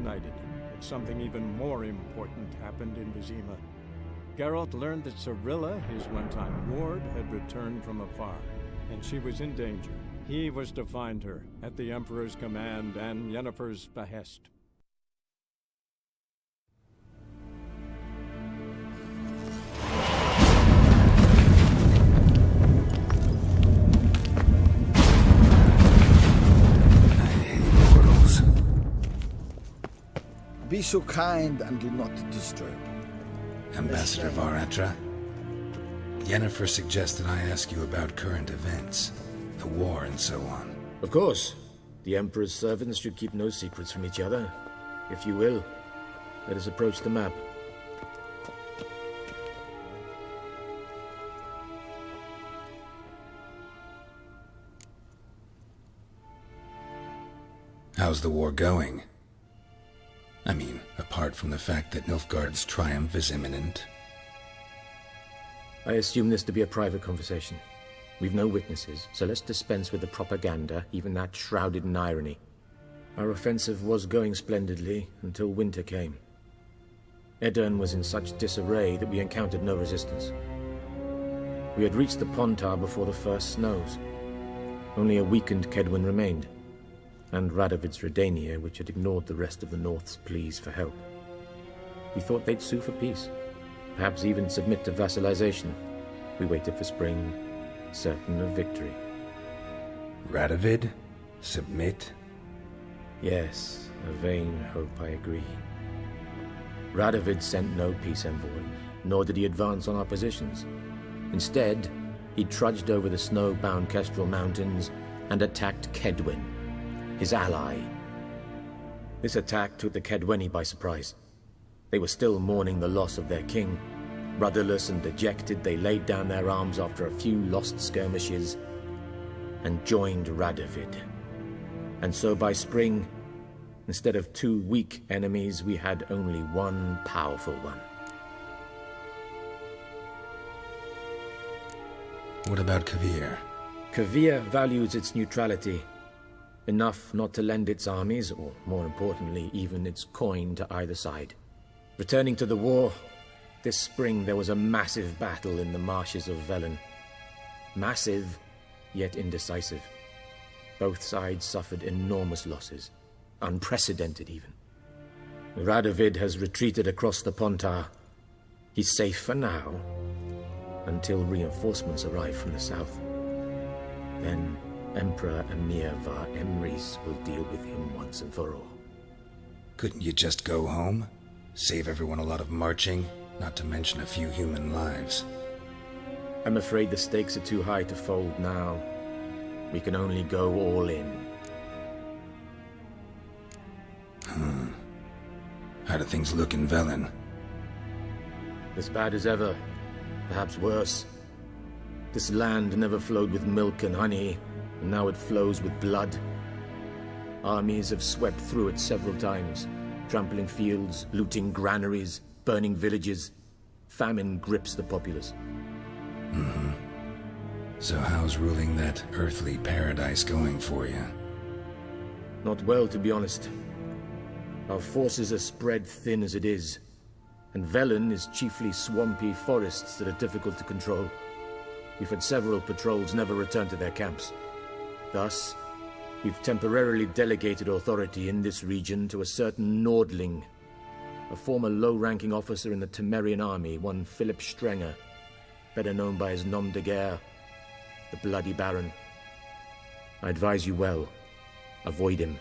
reunited, but something even more important happened in Vizima. Geralt learned that Cirilla, his one-time ward, had returned from afar, and she was in danger. He was to find her, at the Emperor's command and Yennefer's behest. Be so kind and do not disturb. Ambassador Varatra, Yennefer suggested I ask you about current events, the war and so on. Of course. The Emperor's servants should keep no secrets from each other. If you will, let us approach the map. How's the war going? I mean, apart from the fact that Nilfgaard's triumph is imminent. I assume this to be a private conversation. We've no witnesses, so let's dispense with the propaganda, even that shrouded in irony. Our offensive was going splendidly until winter came. Edirn was in such disarray that we encountered no resistance. We had reached the Pontar before the first snows. Only a weakened Kedwen remained, and Radovid's Redania, which had ignored the rest of the North's pleas for help. We thought they'd sue for peace, perhaps even submit to vassalization. We waited for spring, certain of victory. Radovid? Submit? Yes, a vain hope, I agree. Radovid sent no peace envoy, nor did he advance on our positions. Instead, he trudged over the snow-bound Kestrel Mountains and attacked Kedwen, his ally. This attack took the Kedweni by surprise. They were still mourning the loss of their king. Rudderless and dejected, they laid down their arms after a few lost skirmishes and joined Radovid. And so by spring, instead of two weak enemies, we had only one powerful one. What about Kovir? Kovir values its neutrality, enough not to lend its armies, or more importantly, even its coin to either side. Returning to the war, this spring there was a massive battle in the marshes of Velen. Massive, yet indecisive. Both sides suffered enormous losses, unprecedented even. Radovid has retreated across the Pontar. He's safe for now, until reinforcements arrive from the south. Then Emperor Emir var Emrys will deal with him once and for all. Couldn't you just go home? Save everyone a lot of marching, not to mention a few human lives. I'm afraid the stakes are too high to fold now. We can only go all in. How do things look in Velen? As bad as ever, perhaps worse. This land never flowed with milk and honey, and now it flows with blood. Armies have swept through it several times, trampling fields, looting granaries, burning villages. Famine grips the populace. So how's ruling that earthly paradise going for you? Not well, to be honest. Our forces are spread thin as it is, and Velen is chiefly swampy forests that are difficult to control. We've had several patrols never return to their camps. Thus, we've temporarily delegated authority in this region to a certain Nordling, a former low-ranking officer in the Temerian army, one Philip Strenger, better known by his nom de guerre, the Bloody Baron. I advise you well. Avoid him.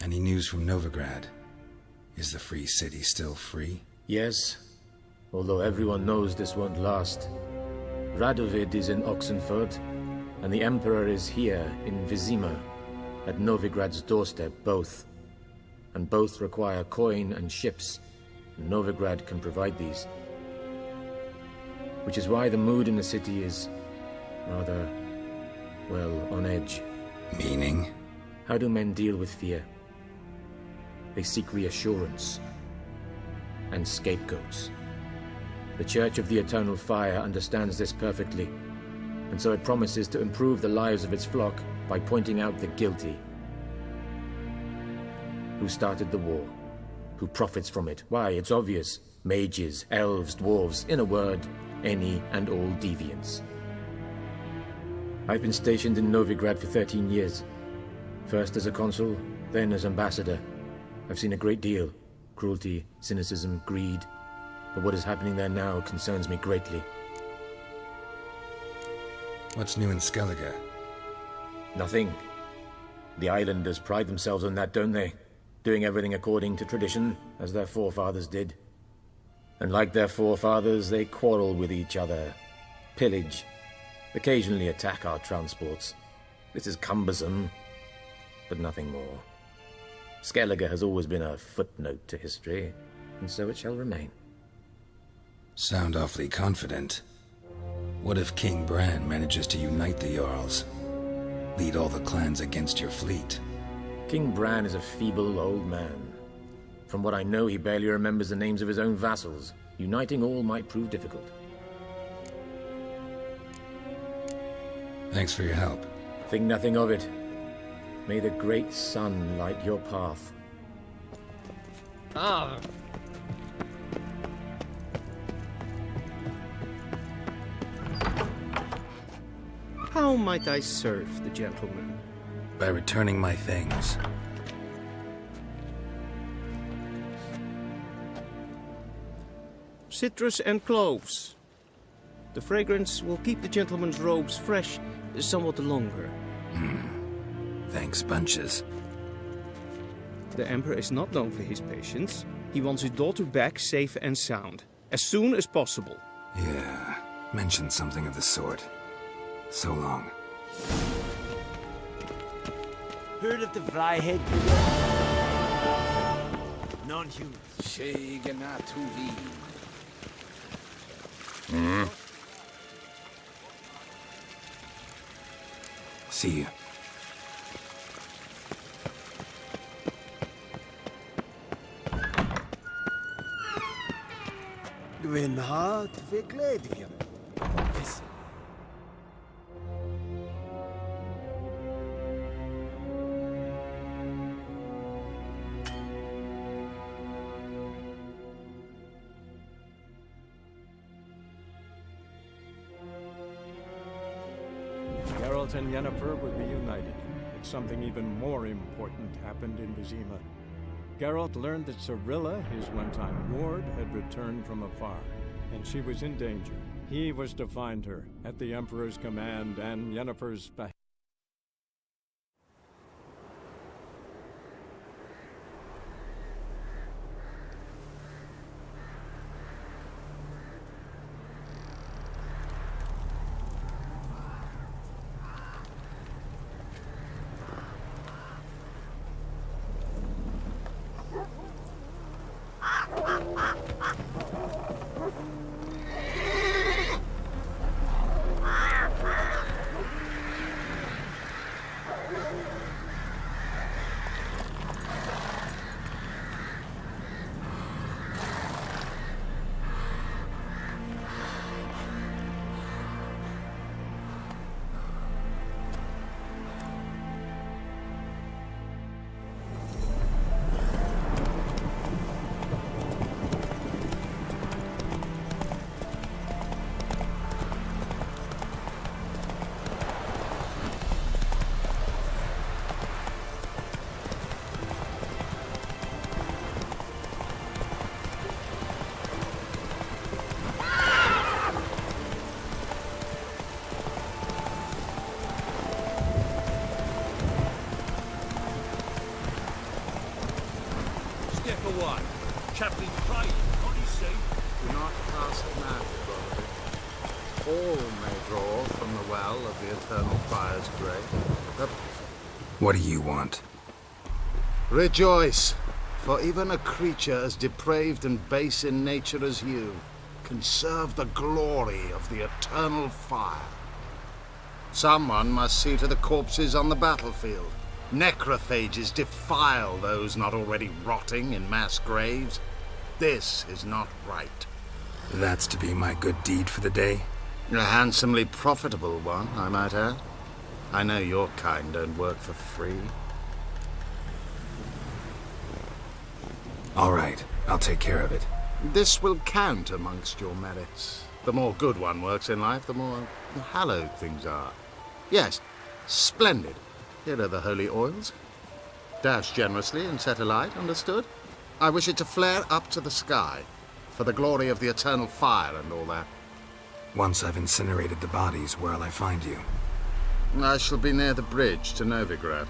Any news from Novigrad? Is the free city still free? Yes, although everyone knows this won't last. Radovid is in Oxenfurt, and the Emperor is here in Vizima, at Novigrad's doorstep, both. And both require coin and ships, and Novigrad can provide these. Which is why the mood in the city is rather, well, on edge. Meaning? How do men deal with fear? They seek reassurance and scapegoats. The Church of the Eternal Fire understands this perfectly, and so it promises to improve the lives of its flock by pointing out the guilty Who started the war? Who profits from it? Why, it's obvious. Mages, elves, dwarves, in a word, any and all deviants. I've been stationed in Novigrad for 13 years. First as a consul, then as ambassador. I've seen a great deal. Cruelty, cynicism, greed. But what is happening there now concerns me greatly. What's new in Skellige? Nothing. The islanders pride themselves on that, don't they? Doing everything according to tradition, as their forefathers did. And like their forefathers, they quarrel with each other, pillage, occasionally attack our transports. This is cumbersome, but nothing more. Skellige has always been a footnote to history, and so it shall remain. Sound awfully confident. What if King Bran manages to unite the Jarls? Lead all the clans against your fleet? King Bran is a feeble old man. From what I know, he barely remembers the names of his own vassals. Uniting all might prove difficult. Thanks for your help. Think nothing of it. May the great sun light your path. Ah! How might I serve the gentleman? By returning my things. Citrus and cloves. The fragrance will keep the gentleman's robes fresh somewhat longer. Thanks, bunches. The Emperor is not known for his patience. He wants his daughter back safe and sound, as soon as possible. Yeah, mentioned something of the sort. So long. Heard of the Vryhead? Non-human. See you. Dwi'n hard fi gledfion. Yes. Geralt and Yennefer would be united, but something even more important happened in Vizima. Geralt learned that Cirilla, his one-time ward, had returned from afar, and she was in danger. He was to find her, at the Emperor's command and Yennefer's behest. Chaplain Pride, what do you say? Do not cast mad, brother. All may draw from the well of the eternal fire's grave. What do you want? Rejoice, for even a creature as depraved and base in nature as you can serve the glory of the eternal fire. Someone must see to the corpses on the battlefield. Necrophages defile those not already rotting in mass graves. This is not right. That's to be my good deed for the day? A handsomely profitable one, I might add. I know your kind don't work for free. All right, I'll take care of it. This will count amongst your merits. The more good one works in life, the more hallowed things are. Yes, splendid. Here are the holy oils. Dash generously and set alight, understood? I wish it to flare up to the sky, for the glory of the eternal fire and all that. Once I've incinerated the bodies, where'll I find you? I shall be near the bridge to Novigrad.